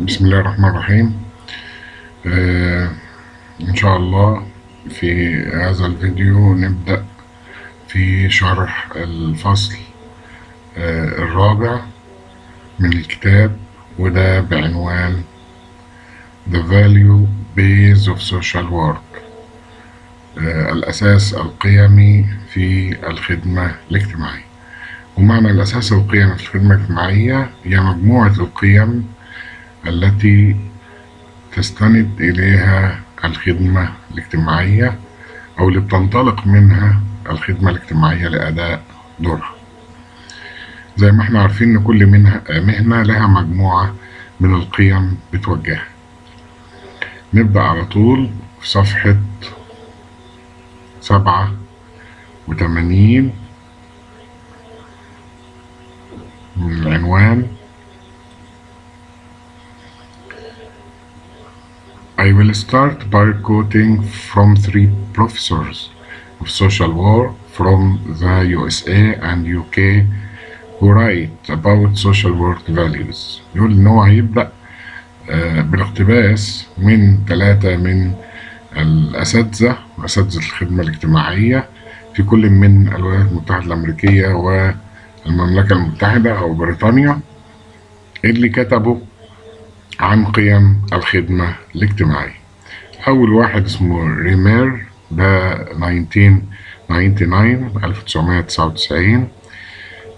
بسم الله الرحمن الرحيم. إن شاء الله في هذا الفيديو نبدأ في شرح الفصل الرابع من الكتاب، وده بعنوان The Value Base of Social Work، الأساس القيمي في الخدمة الاجتماعية. ومعنى الأساس القيمي في الخدمة الاجتماعية هي مجموعة القيم التي تستند إليها الخدمة الاجتماعية أو اللي بتنطلق منها الخدمة الاجتماعية لأداء دورها. زي ما احنا عارفين إن كل مهنة لها مجموعة من القيم بتوجهها. نبدأ على طول في صفحة 87 من العنوان. I will start by quoting from 3 professors of social work from the USA and UK who write about social work values. يقول إن هو هيبدأ بالاقتباس من 3 من الأساتذة الخدمة الاجتماعية في كل من الولايات المتحدة الأمريكية والمملكة المتحدة أو بريطانيا، اللي كتبوا عن قيم الخدمة الاجتماعية. أول واحد اسمه ريمير، ده 1999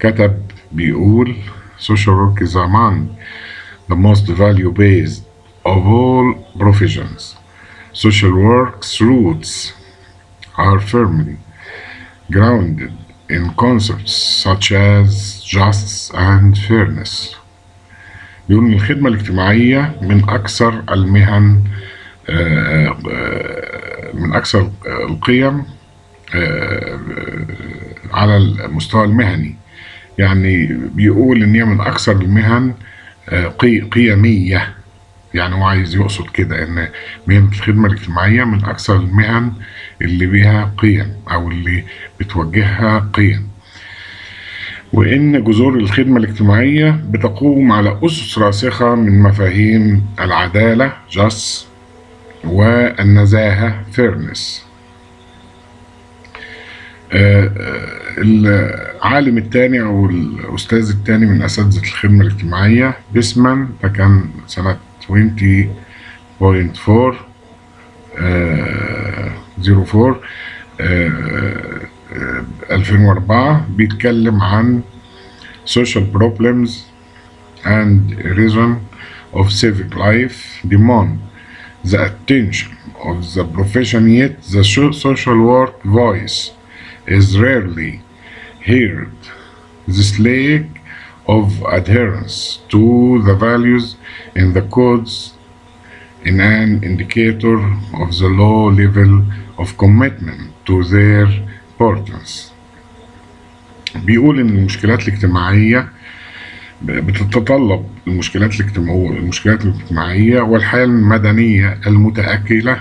كتب بيقول social work is among the most value-based of all professions. Social work's roots are firmly grounded in concepts such as justice and fairness. يقول إن الخدمة الاجتماعية من أكثر المهن، من أكثر القيم على المستوى المهني. يعني بيقول إن هي من أكثر المهن قيمية. يعني هو عايز يقصد كده إن مهنة الخدمة الاجتماعية من أكثر المهن اللي بيها قيم أو اللي بتوجهها قيم، وإن جذور الخدمة الاجتماعية بتقوم على أسس راسخة من مفاهيم العدالة justice والنزاهة fairness. العالم الثاني أو الأستاذ الثاني من أساتذة الخدمة الاجتماعية بيسمان، ده كان سنة 20.4 2004 بيتكلم عن social problems and reason of civic life demand the attention of the profession, yet the social work voice is rarely heard. This lack of adherence to the values in the codes in an indicator of the low level of commitment to their importance. بيقول إن المشكلات الاجتماعية بتتطلب المشكلات الاجتماعية والحياة المدنية المتآكلة.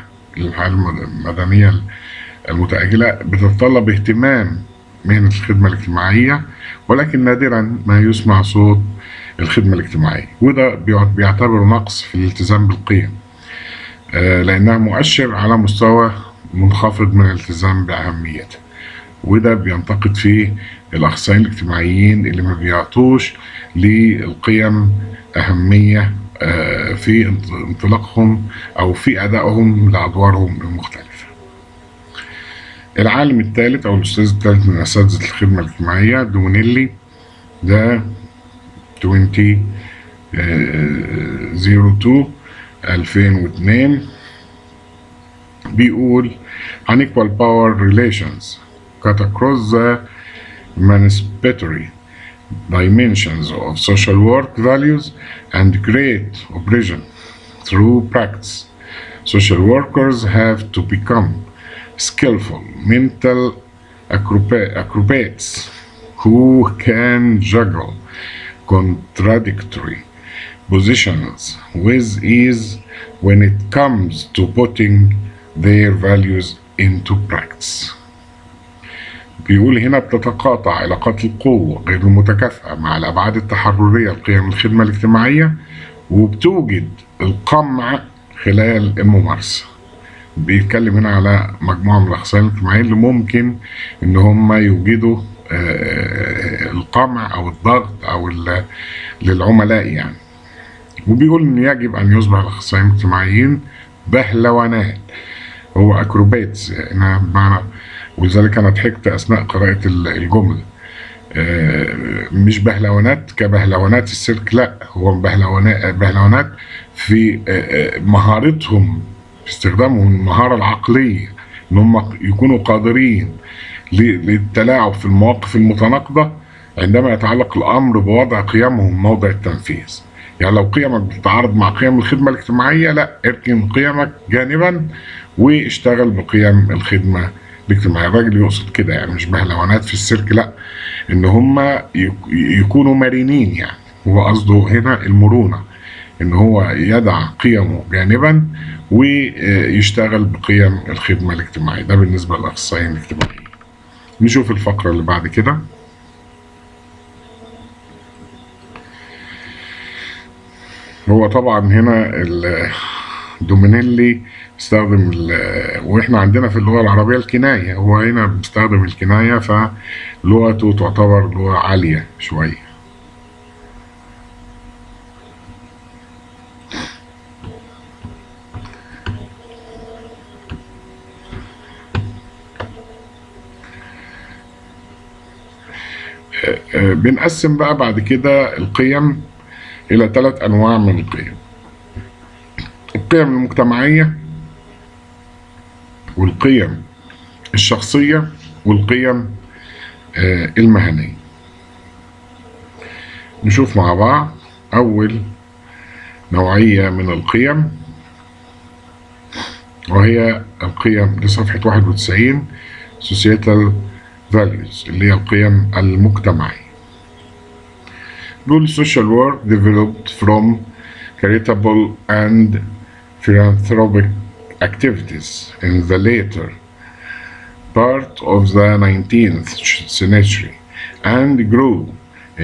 بتتطلب اهتمام مهنة الخدمة الاجتماعية، ولكن نادرا ما يسمع صوت الخدمة الاجتماعية، وده بيعتبر نقص في الالتزام بالقيم، لأنها مؤشر على مستوى منخفض من الالتزام بأهميتها. وده بينتقد فيه الأخصائيين الاجتماعيين اللي ما بيعطوش للقيم أهمية في انطلاقهم أو في أدائهم لأدوارهم المختلفة. العالم الثالث أو الأستاذ الثالث من أساتذة الخدمة الاجتماعية دونيلي، ده 2002 بيقول unequal power relations cut across the emancipatory dimensions of social work values and create oppression through practice. Social workers have to become skillful mental acrobats who can juggle contradictory positions with ease when it comes to putting their values into practice. بيقول هنا بتتقاطع علاقات القوة غير المتكافئة مع الأبعاد التحررية لقيم الخدمة الاجتماعية، وبتوجد القمع خلال الممارسة. بيتكلم هنا على مجموعة من الأخصائيين الاجتماعيين اللي ممكن إن هم يوجدوا القمع أو الضغط أو للعملاء يعني. وبيقول إن يجب أن يصبح الأخصائيين الاجتماعيين بهلوانات، هو أكروباتس هنا بمعنى، ولذلك أنا ضحكت أثناء قراءة الجملة. مش بهلوانات كبهلوانات السيرك، لا، هو بهلوانات في مهارتهم، في استخدامهم المهارة العقلية، ان هم يكونوا قادرين للتلاعب في المواقف المتناقضة عندما يتعلق الامر بوضع قيمهم موضع التنفيذ. يعني لو قيمك بتتعارض مع قيم الخدمة الاجتماعية، لا، اركن قيمك جانبا واشتغل بقيم الخدمة الاجتماعية. الراجل يقصد كده يعني، مش بهلوانات في السيرك، لا، ان هم يكونوا مرنين. يعني هو قصده هنا المرونة، ان هو يدع قيمه جانبا ويشتغل بقيم الخدمة الاجتماعية. ده بالنسبة للأخصائيين الاجتماعيين. نشوف الفقرة اللي بعد كده. هو طبعا هنا دومينيلي استخدم واحنا عندنا في اللغة العربية الكناية، هو هنا بيستخدم الكناية، فلغته تعتبر لغة عالية شوية. بنقسم بقى بعد كده القيم إلى 3 أنواع من القيم: القيم المجتمعية، والقيم الشخصية، والقيم المهنية. نشوف مع بعض أول نوعية من القيم، وهي القيم لصفحة 91 Societal Values، اللي هي القيم المجتمعية. دول social work developed from charitable and philanthropic activities in the later part of the 19th century and grew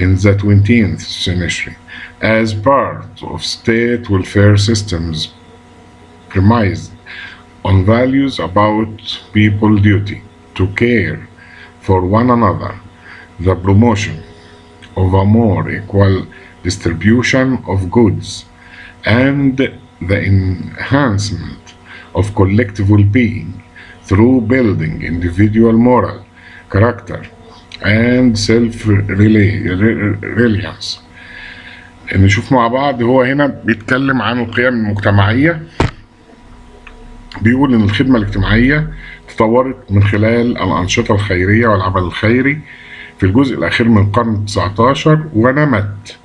in the 20th century as part of state welfare systems premised on values about people's duty to care for one another, the promotion of a more equal distribution of goods, and the enhancement of collective well-being through building individual moral character and self-reliance. نشوف مع بعض. هو هنا بيتكلم عن القيم المجتمعية. بيقول إن الخدمة الاجتماعية تطورت من خلال الأنشطة الخيرية والعمل الخيري في الجزء الأخير من القرن ال19، ونمت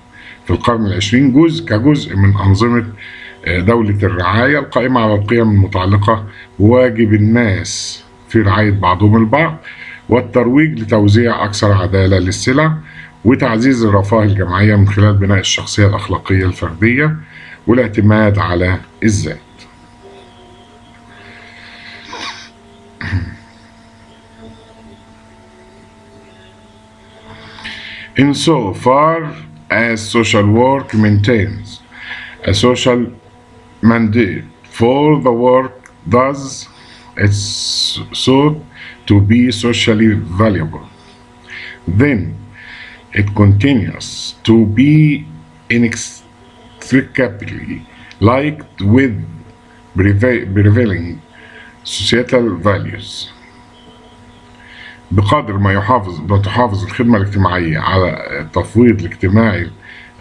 في القرن العشرين كجزء من أنظمة دولة الرعاية القائمة على القيم المتعلقة بواجب الناس في رعاية بعضهم البعض، والترويج لتوزيع أكثر عدالة للسلع، وتعزيز الرفاه الجماعية من خلال بناء الشخصية الأخلاقية الفردية والاعتماد على الذات. In so far as social work maintains a social mandate for the work does its sought to be socially valuable, then it continues to be inextricably linked with prevailing societal values. بقدر ما تحافظ الخدمة الاجتماعية على التفويض الاجتماعي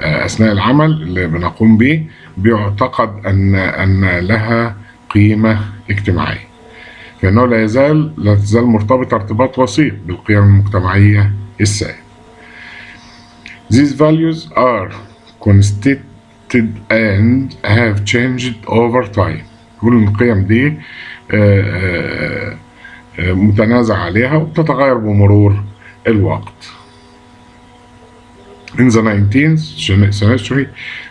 أثناء العمل اللي بنقوم به، بيعتقد أن لها قيمة اجتماعية، فإنه لا تزال مرتبطة ارتباط وثيق بالقيم المجتمعية السائدة. These values are constituted and have changed over time. يقول إن القيم دي متنازع عليها وبتتغير بمرور الوقت. In the 19th century,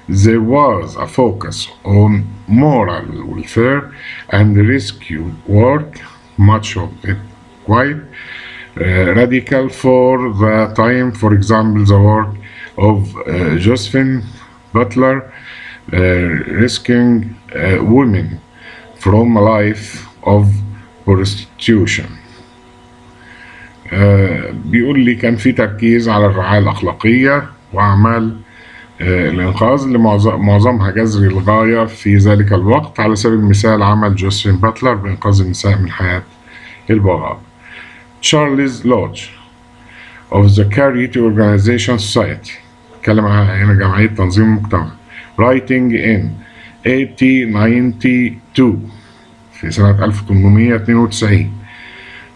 there was a focus on moral welfare and rescue work, much of it quite radical for the time. For example, the work of Josephine Butler, rescuing women from a life of prostitution. بيقول لي كان في تركيز على الرعاية الأخلاقية وأعمال الإنقاذ اللي معظمها جذري الغاية في ذلك الوقت، على سبيل المثال عمل جوزفين باتلر بإنقاذ النساء من حياة البغاء. تشارلز لودج of the Charity Organization Society، اتكلم عن جمعية تنظيم المجتمع، writing in 1892 في سنة 1892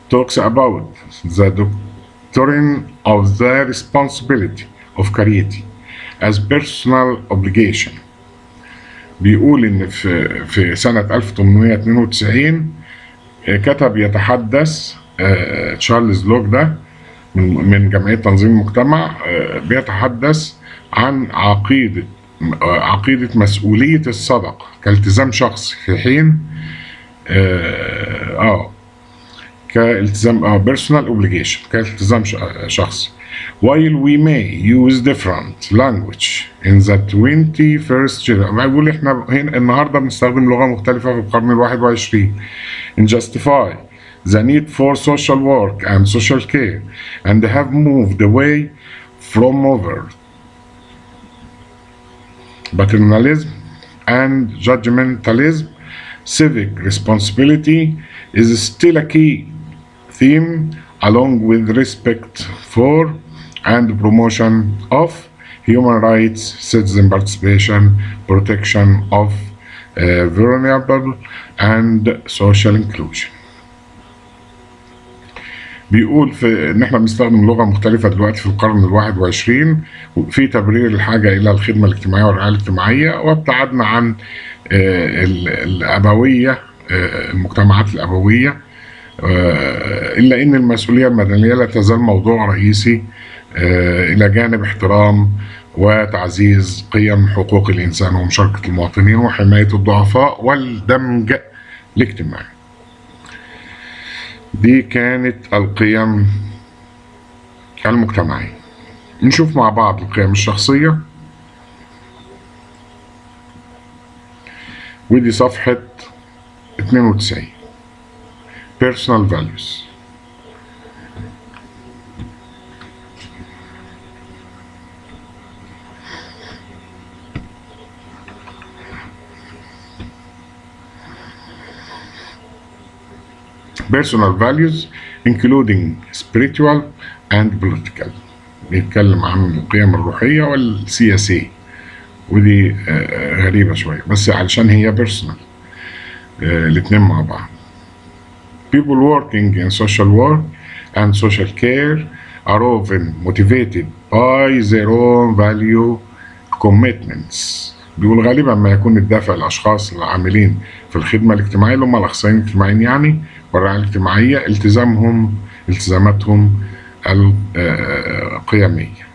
talks about the doctrine of the responsibility of charity as personal obligation. بيقول إن في سنة 1892 كتب يتحدث تشارلز لوك ده من جمعية تنظيم المجتمع، بيتحدث عن عقيدة مسؤولية الصدقة كالتزام شخصي في حين كالتزام personal obligation كالتزام شخصي. While we may use different language in the 21st century، بيقول احنا هنا النهارده بنستخدم لغة مختلفة في القرن ال21 in justify the need for social work and social care and have moved away from over paternalism and judgmentalism. Civic responsibility is still a key theme, along with respect for and promotion of human rights, citizen participation, protection of vulnerable and social inclusion. بيقول ان احنا بنستخدم لغه مختلفه دلوقتي في القرن ال21 في تبرير الحاجه الى الخدمه الاجتماعيه والرعايه الاجتماعيه، وابتعدنا عن الابويه، المجتمعات الابويه، الا ان المسؤوليه المدنيه لا تزال موضوع رئيسي الى جانب احترام وتعزيز قيم حقوق الانسان ومشاركه المواطنين وحمايه الضعفاء والدمج الاجتماعي. دي كانت القيم المجتمعية. نشوف مع بعض القيم الشخصية، ودي صفحة 92. Personal values. Personal values including spiritual and political. بيتكلم عن القيم الروحية والسياسية، ودي غريبة شوية بس علشان هي personal، الاتنين مع بعض. People working in social work and social care are often motivated by their own value commitments. بيقول غالبا ما يكون الدافع الأشخاص العاملين في الخدمة الاجتماعية اللي هم الأخصائيين الاجتماعيين يعني والرعاية الاجتماعية التزاماتهم القيمية.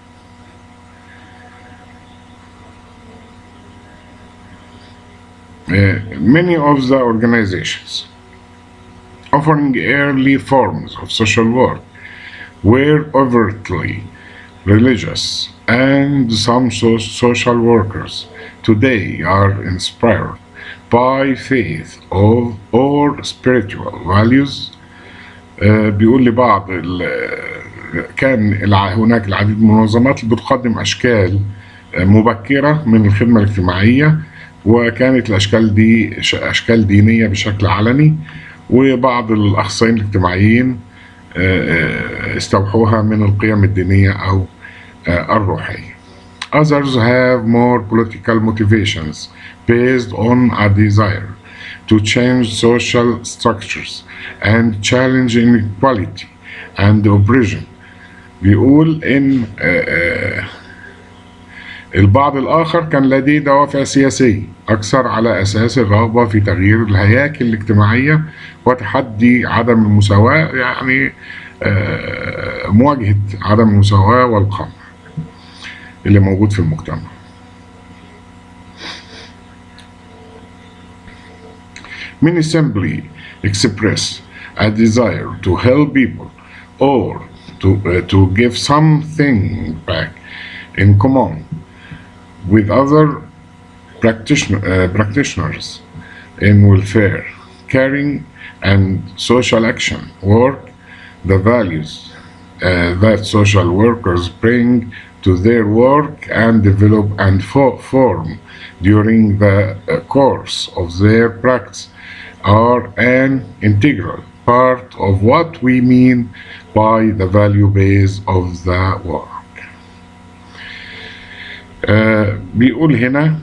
Many of the organizations offering early forms of social work were overtly religious, and some social workers today are inspired by faith or spiritual values. بيقول لي بعض كان هناك العديد من المنظمات اللي بتقدم أشكال مبكرة من الخدمة الاجتماعية، وكانت الأشكال دي أشكال دينية بشكل علني، وبعض الأخصائيين الاجتماعيين استوحوها من القيم الدينية أو الروحية. Others have more political motivations based on a desire to change social structures and challenge inequality and oppression. بيقول إن البعض الآخر كان لديه دوافع سياسية أكثر على أساس الرغبة في تغيير الهياكل الاجتماعية وتحدي عدم المساواة، يعني مواجهة عدم المساواة والقمع اللي موجود في المجتمع. Many simply express a desire to help people or to give something back in common with other practitioners in welfare, caring and social action work, the values that social workers bring to their work and develop and form during the course of their practice are an integral part of what we mean by the value base of the work. بيقول هنا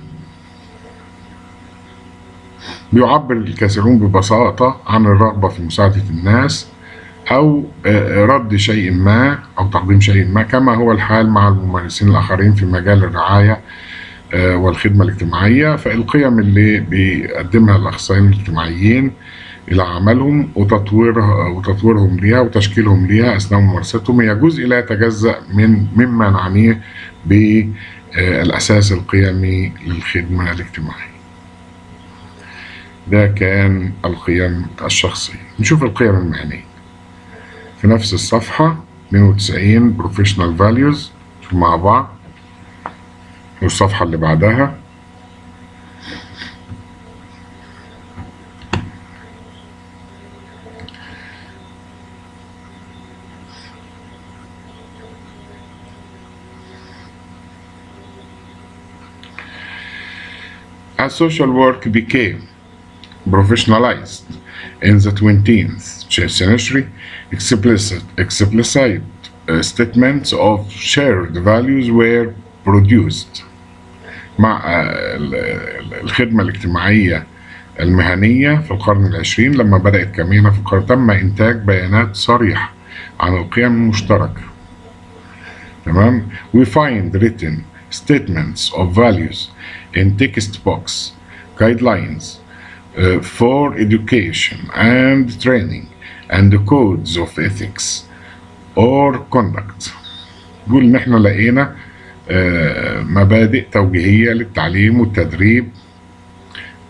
بيعبر الكثيرون ببساطة عن الرغبة في مساعدة الناس أو رد شيء ما أو تقديم شيء ما، كما هو الحال مع الممارسين الآخرين في مجال الرعاية والخدمة الاجتماعية. فالقيم اللي بيقدمها الأخصائيين الاجتماعيين إلى عملهم وتطويرهم ليها وتشكيلهم ليها أثناء ممارستهم هي جزء لا يتجزأ مما نعنيه بالأساس القيمي للخدمة الاجتماعية. ده كان القيم الشخصية. نشوف القيم المهنية في نفس الصفحة 92 Professional Values. شوف مع بعض والصفحة اللي بعدها As social work became professionalized in the 20th century, explicit statements of shared values were produced. مع الخدمة الاجتماعية المهنية في القرن العشرين لما بدأت كمهنة في القرن تم إنتاج بيانات صريحة عن القيم المشتركة. تمام. We find written statements of values in textbooks, guidelines for education and training, and the codes of ethics or conduct. بيقول إن إحنا لقينا مبادئ توجيهية للتعليم والتدريب،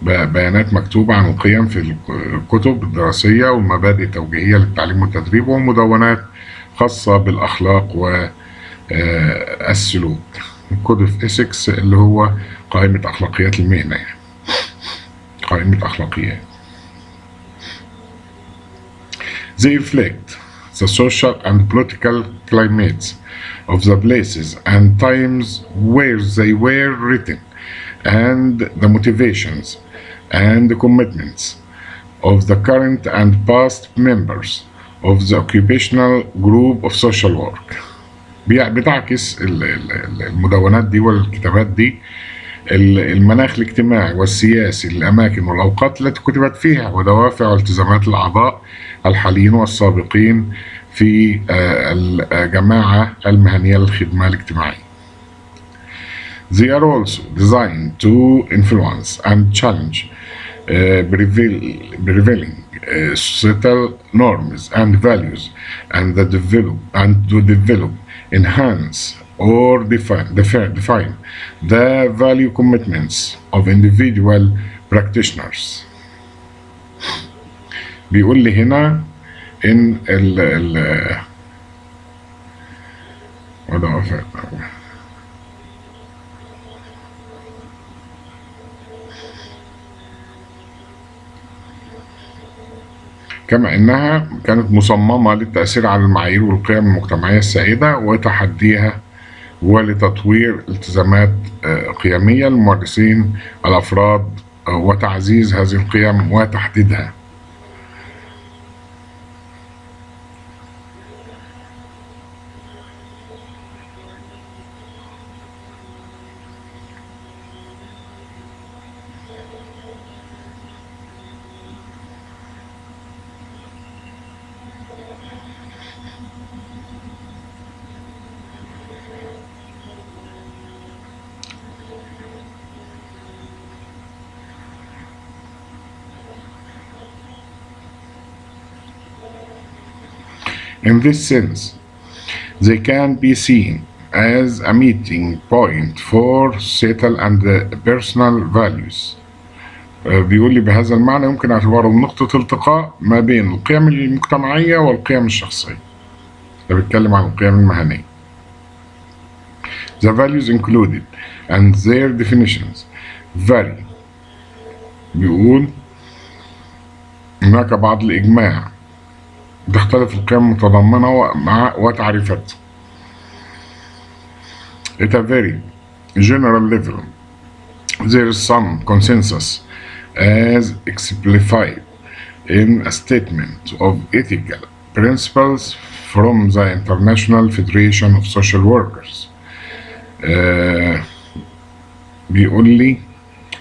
بيانات مكتوبة عن القيم في الكتب الدراسية والمبادئ التوجيهية للتعليم والتدريب، ومدونات خاصة بالأخلاق والسلوك. الكود اوف إيثكس اللي هو قائمة أخلاقيات المهنة، يعني قائمة أخلاقيات. They reflect the social and political climates of the places and times where they were written, and the motivations and the commitments of the current and past members of the occupational group of social work. بتعكس المدونات دي والكتابات دي المناخ الاجتماعي والسياسي للأماكن والأوقات التي كتبت فيها ودوافع والتزامات الأعضاء الحاليين والسابقين في الجماعة المهنية للخدمة الاجتماعية. They are also designed to influence and challenge prevailing societal norms and values, and to develop, enhance, or define the value commitments of individual practitioners. بيقول لي هنا إن كما إنها كانت مصممة للتأثير على المعايير والقيم المجتمعية السائدة وتحديها ولتطوير التزامات قيمية للممارسين الأفراد وتعزيز هذه القيم وتحديدها. In this sense, they can be seen as a meeting point for societal and personal values. بيقول لي بهذا المعنى يمكن اعتباره نقطة التقاء ما بين القيم المجتمعية والقيم الشخصية. ده بيتكلم عن القيم المهنية. The values included and their definitions vary. بيقول هناك بعض الإجماع، تختلف القيم المتضمنة وتعريفاتها. At a very general level, there is some consensus as exemplified in a statement of ethical principles from the International Federation of Social Workers. بيقول لي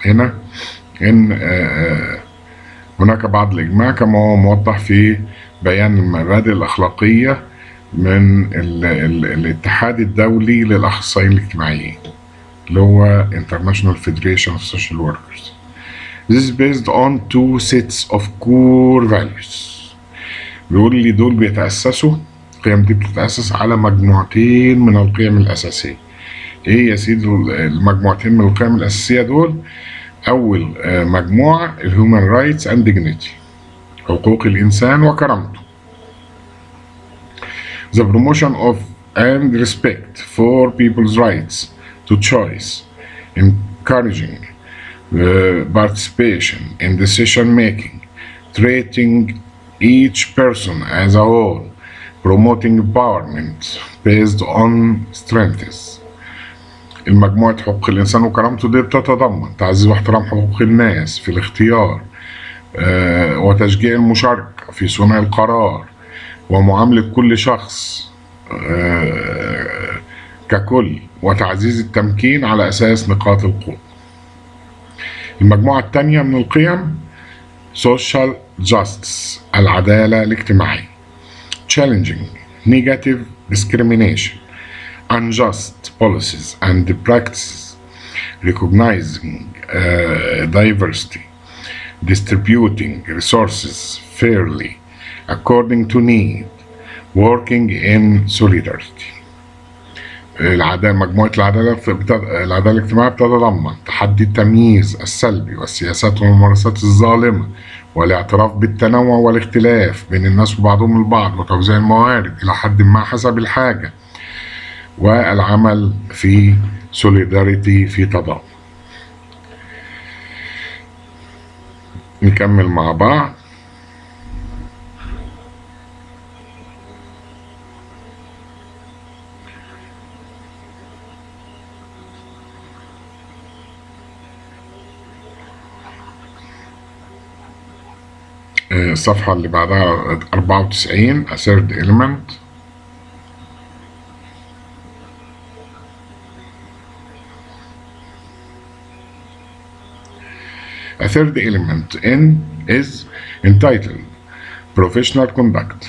هنا إن هناك بعض الإجماع كما هو موضح في بيان المبادئ الأخلاقية من الاتحاد الدولي للأخصائيين الاجتماعيين اللي هو International Federation of Social Workers. This is based on two sets of core values. بيقول لي دول بيتأسسوا، القيم دي بتتأسس على مجموعتين من القيم الأساسية. إيه يا سيدي المجموعتين من القيم الأساسية دول؟ أول مجموعة الهيومن رايتس أند ديجنيتي، حقوق الإنسان وكرامته. The promotion of and respect for people's rights to choice, encouraging participation in decision making, treating each person as a whole, promoting empowerment based on strengths. المجموعة حقوق الإنسان وكرامته دي بتتضمن تعزيز واحترام حقوق الناس في الاختيار وتشجيع المشاركة في صنع القرار ومعاملة كل شخص ككل وتعزيز التمكين على أساس نقاط القوة. المجموعة الثانية من القيم social justice، العدالة الاجتماعية، challenging negative discrimination, unjust policies and practices, recognizing diversity, distributing resources fairly according to need, working in solidarity. مجموعة العدالة الاجتماعية بتتضمن تحدي التمييز السلبي والسياسات والممارسات الظالمة والاعتراف بالتنوع والاختلاف بين الناس وبعضهم البعض وتوزيع الموارد إلى حد ما حسب الحاجة والعمل في solidarity في تضامن. نكمل مع بعض. الصفحة اللي بعدها 94 a third element. A third element is entitled professional conduct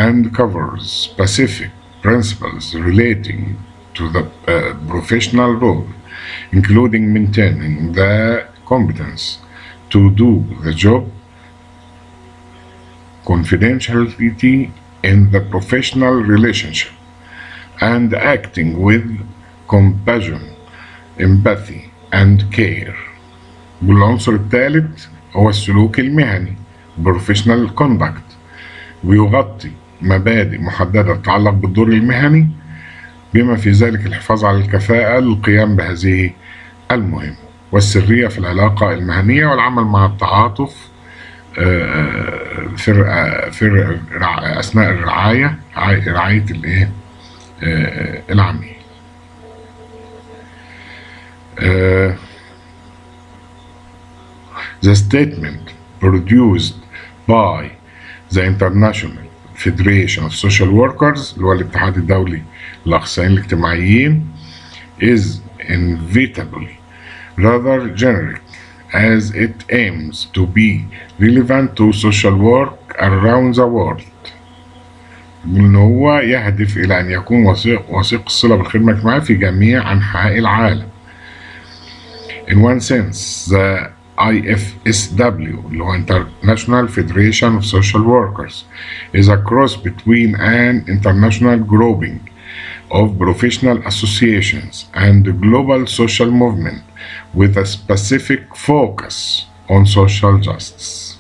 and covers specific principles relating to the professional role, including maintaining the competence to do the job, confidentiality in the professional relationship, and acting with compassion, empathy, and care. والعنصر الثالث هو السلوك المهني professional conduct، ويغطي مبادئ محددة تتعلق بالدور المهني بما في ذلك الحفاظ على الكفاءة للقيام بهذه المهمة والسرية في العلاقة المهنية والعمل مع التعاطف في أثناء رعاية العميل. The statement produced by the International Federation of Social Workers اللي هو الاتحاد الدولي للأخصائيين الاجتماعيين is inevitably rather generic as it aims to be relevant to social work around the world. إن هو يهدف إلى أن يكون وثيق الصلة بالخدمة الاجتماعية في جميع أنحاء العالم. In one sense, the IFSW اللي هو International Federation of Social Workers is a cross between an international grouping of professional associations and a global social movement with a specific focus on social justice.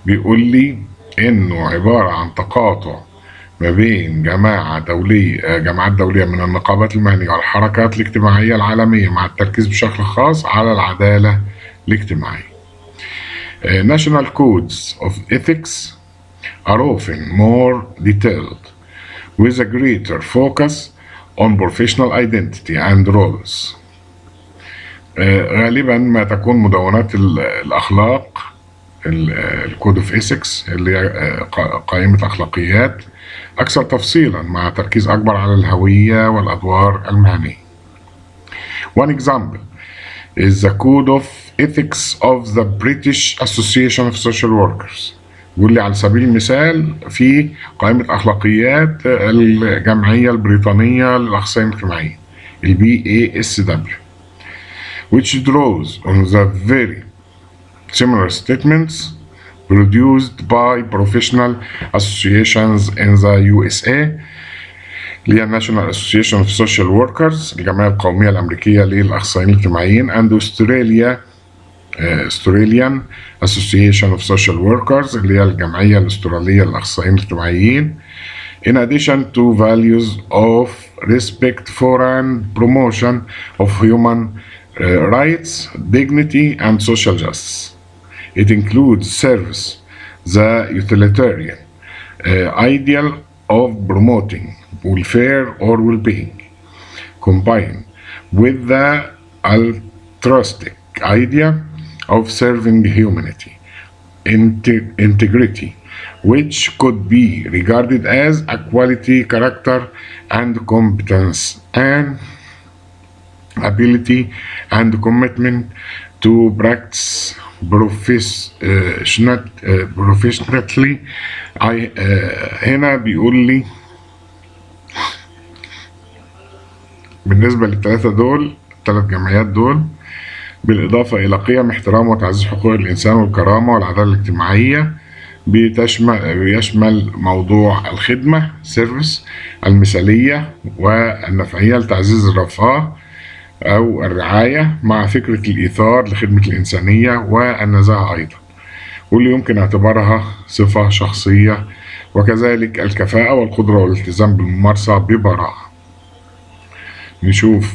بيقول لي إنه عبارة عن تقاطع ما بين جماعات دولية من النقابات المهنية والحركات الاجتماعية العالمية مع التركيز بشكل خاص على العدالة الاجتماعية. National codes of ethics are often more detailed with a greater focus on professional identity and roles. غالبا ما تكون مدونات الأخلاق الكود اوف ايثكس اللي هي قائمة أخلاقيات أكثر تفصيلا مع تركيز أكبر على الهوية والأدوار المهنية. One example is the Code of Ethics of the British Association of Social Workers. يقول لي على سبيل المثال في قائمة أخلاقيات الجمعية البريطانية للأخصائيين الاجتماعيين BASW, which draws on the very similar statements produced by professional associations in the USA اللي هي National Association of Social Workers الجمعية القومية الأمريكية للأخصائيين الاجتماعيين and Australian Association of Social Workers اللي هي الجمعية الأسترالية للأخصائيين الاجتماعيين in addition to values of respect for and promotion of human rights, dignity and social justice. It includes service, the utilitarian ideal of promoting welfare or well-being, combined with the altruistic idea of serving humanity, integrity, which could be regarded as a quality, character, and competence, and ability and commitment to practice professionally. هنا بيقول لي بالنسبة للثلاث جمعيات دول بالإضافة إلى قيم احترام وتعزيز حقوق الإنسان والكرامة والعدالة الاجتماعية بيشمل موضوع الخدمة سيرفيس المثالية والنفعية لتعزيز الرفاه أو الرعاية مع فكرة الإيثار لخدمة الإنسانية والنزاهة أيضا، واللي يمكن اعتبارها صفة شخصية، وكذلك الكفاءة والقدرة والالتزام بالممارسة ببراعة. نشوف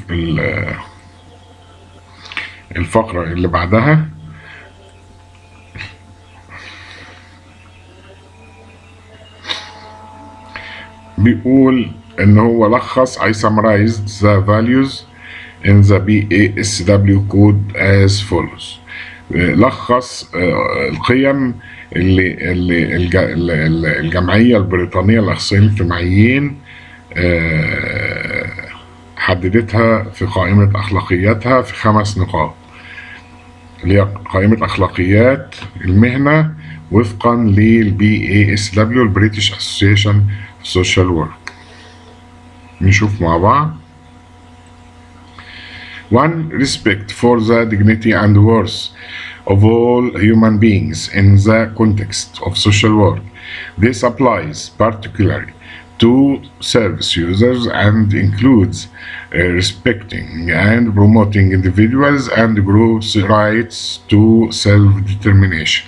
الفقرة اللي بعدها. بيقول إن هو لخص I summarized the values in the BASW code as follows. لخص القيم اللي الجمعية البريطانية للأخصائيين الاجتماعيين حددتها في قائمة أخلاقياتها في 5 نقاط، اللي هي قائمة أخلاقيات المهنة وفقا للBASW البريتش أسوسيشن سوشيال ورك. نشوف مع بعض. 1. Respect for the dignity and worth of all human beings in the context of social work. This applies particularly to service users and includes respecting and promoting individuals and groups' rights to self-determination.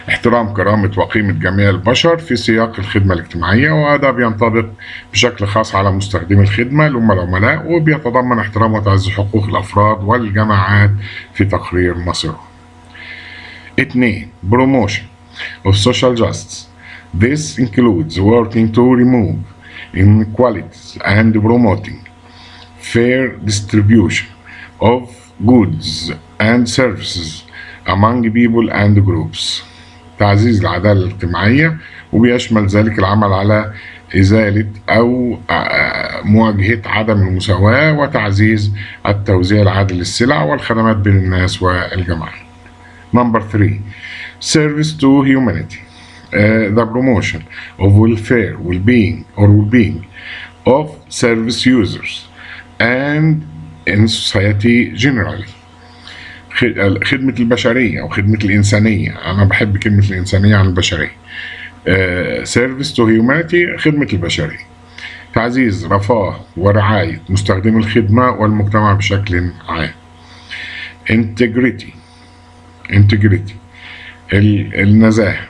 احترام كرامة وقيمة جميع البشر في سياق الخدمة الاجتماعية، وهذا بينطبق بشكل خاص على مستخدمي الخدمة اللي هم العملاء، وبيتضمن احترام وتعزيز حقوق الأفراد والجماعات في تقرير مصيرهم. 2. Promotion of social justice. This includes working to remove inequalities and promoting fair distribution of goods and services among people and groups. تعزيز العدالة الاجتماعية، وبيشمل ذلك العمل على إزالة أو مواجهة عدم المساواة وتعزيز التوزيع العادل للسلع والخدمات بين الناس والجماعات. Number 3. Service to humanity. The promotion of well-being of service users and in society generally. خدمة البشرية أو خدمة الإنسانية، أنا بحب كلمة الإنسانية عن البشرية. Service to humanity خدمة البشرية، تعزيز رفاه ورعاية مستخدمي الخدمة والمجتمع بشكل عام. Integrity النزاهة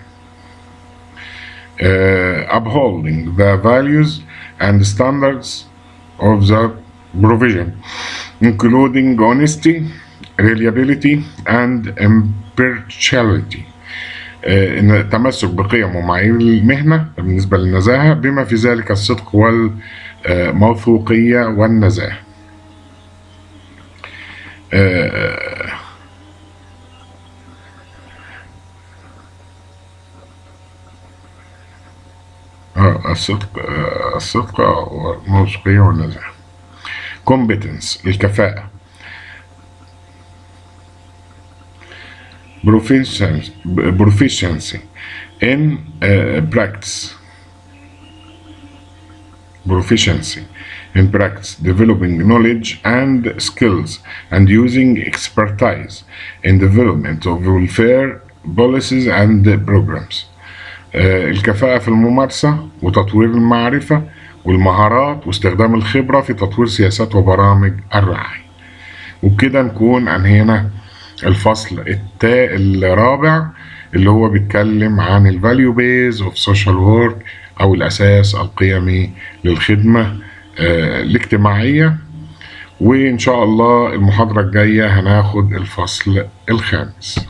upholding the values and standards of the provision, including honesty, reliability, and impartiality. إن التمسك بقيم ومعايير المهنة بالنسبة للنزاهة، بما في ذلك الصدق والموثوقية والنزاهة. الصدق والموثوقية والنزاهة. competence الكفاءة. proficiency in practice. proficiency in practice, developing knowledge and skills and using expertise in development of welfare policies and programs. الكفاءة في الممارسة وتطوير المعرفة والمهارات واستخدام الخبرة في تطوير سياسات وبرامج الرعاية. وبكده نكون أنهينا الفصل الرابع اللي هو بيتكلم عن ال value base of social work أو الأساس القيمي للخدمة الاجتماعية. وإن شاء الله المحاضرة الجاية هناخد الفصل الخامس.